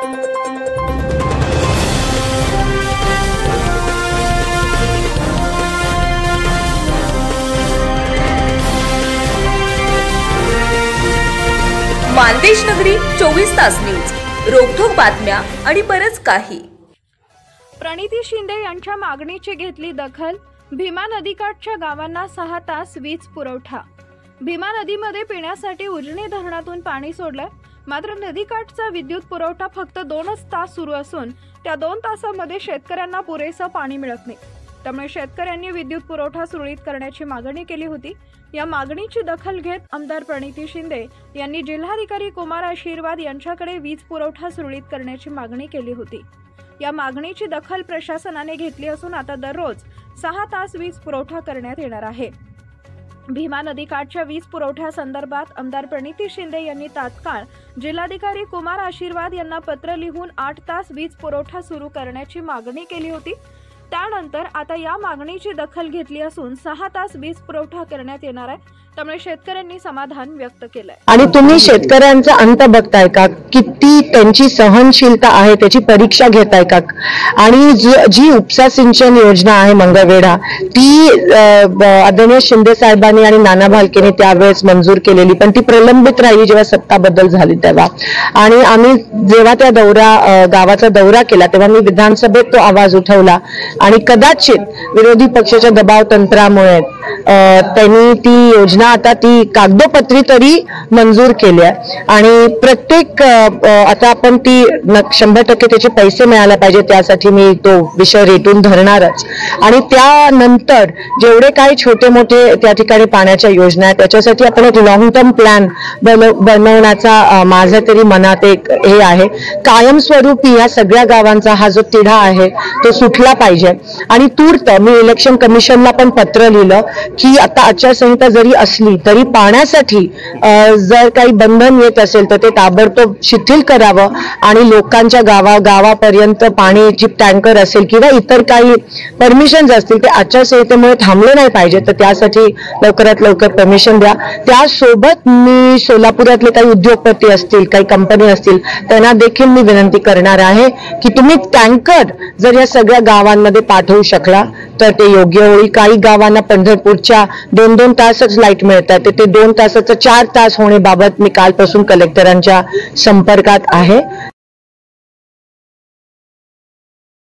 मानदेश नगरी 24 तास न्यूज, रोखोक बातम्या आणि बरच काही। प्रणिती शिंदे यांच्या मागणीची घेतली दखल। भीमा नदीकाठच्या गावांना 6 तास वीज पुरवठा। भीमा नदीमध्ये पिण्यासाठी उजनी धरणातून पाणी सोडलं, मात्र नदीकाठचा विद्युत पुरवठा फक्त 2च तास सुरू असून त्या 2 तासांमध्ये शेतकऱ्यांना पुरेसं पाणी मिळत नाही। त्यामुळे शेतकऱ्यांनी विद्युत पुरवठा सुरळीत करण्याची मागणी केली होती। या मागणीची दखल घेत आमदार प्रणिती शिंदे यांनी जिल्हाधिकारी कुमार आशीर्वाद यांच्याकडे वीज पुरवठा सुरळीत करण्याची मागणी केली होती। या मागणीची दखल प्रशासनाने घेतली असून आता दररोज 6 तास वीज पुरवठा करण्यात येणार आहे। भीमा नदीकाठच्या वीज पुरवठ्यासंदर्भात आमदार प्रणिती शिंदे यांनी तात्काळ जिल्हाधिकारी कुमार आशीर्वाद यांना पत्र लिहून 8 तास वीज पुरवठा सुरू करण्याची मागणी केली होती। त्यानंतर आता या मागणीची दखल घेतली असून 6 तास वीज पुरवठा करण्यात येणार आहे। त्यामुळे शेतकऱ्यांनी समाधान व्यक्त केलंय। आणि तुम्ही शेतकऱ्यांचा अंत बघताय का, किती त्यांची सहनशीलता आहे त्याची परीक्षा घेताय का? आणि जी उपसा सिंचन योजना आहे मंगळवेढा, ती आदरणीय शिंदे साहेबांनी आणि नाना भालकेने त्यावेळेस मंजूर केलेली, पण ती प्रलंबित राहिली जेव्हा सत्ता बदल झाली तेव्हा। आणि आम्ही जेव्हा त्या गावाचा दौरा केला तेव्हा मी विधानसभेत तो आवाज उठवला आणि कदाचित विरोधी पक्षाच्या दबाव तंत्रामुळे त्यांनी ती योजना आता ती कागदोपत्री तरी मंजूर केली आहे। आणि प्रत्येक आता आपण ती 100% त्याचे पैसे मिळायला पाहिजे, त्यासाठी मी तो विषय रेटून धरणारच। आणि त्यानंतर जेवढे काही छोटे मोठे त्या ठिकाणी पाण्याच्या योजना आहेत त्याच्यासाठी आपण एक लॉंग टर्म प्लॅन बनवण्याचा माझ्या तरी मनात एक हे आहे। कायमस्वरूपी या सगळ्या गावांचा हा जो तिढा आहे तो सुटला पाहिजे। आणि तूर्त मी इलेक्शन कमिशनला पण पत्र लिहिलं की आता आचारसंहिता जरी असली तरी पाण्यासाठी जर काही बंधन येत असेल तर ते ताबडतोब शिथिल करावं आणि लोकांच्या गावापर्यंत पाण्याची टँकर असेल किंवा इतर काही परमिशन्स असतील ते आचारसंहितेमुळे थांबले नाही पाहिजे, तर त्यासाठी लवकरात लवकर परमिशन द्या। त्यासोबत मी सोलापुरातले काही उद्योगपती असतील, काही कंपनी असतील, त्यांना देखील मी विनंती करणार आहे की तुम्ही टँकर जर या सगळ्या गावांमध्ये पाठवू शकला तर ते योग्य होईल। काही गावांना पंढरपूरच्या 2-2 तासच लाईट मिळतात, ते 2 तासाचं 4 तास होण्याबाबत मी कालपासून कलेक्टरांच्या संपर्कात आहे।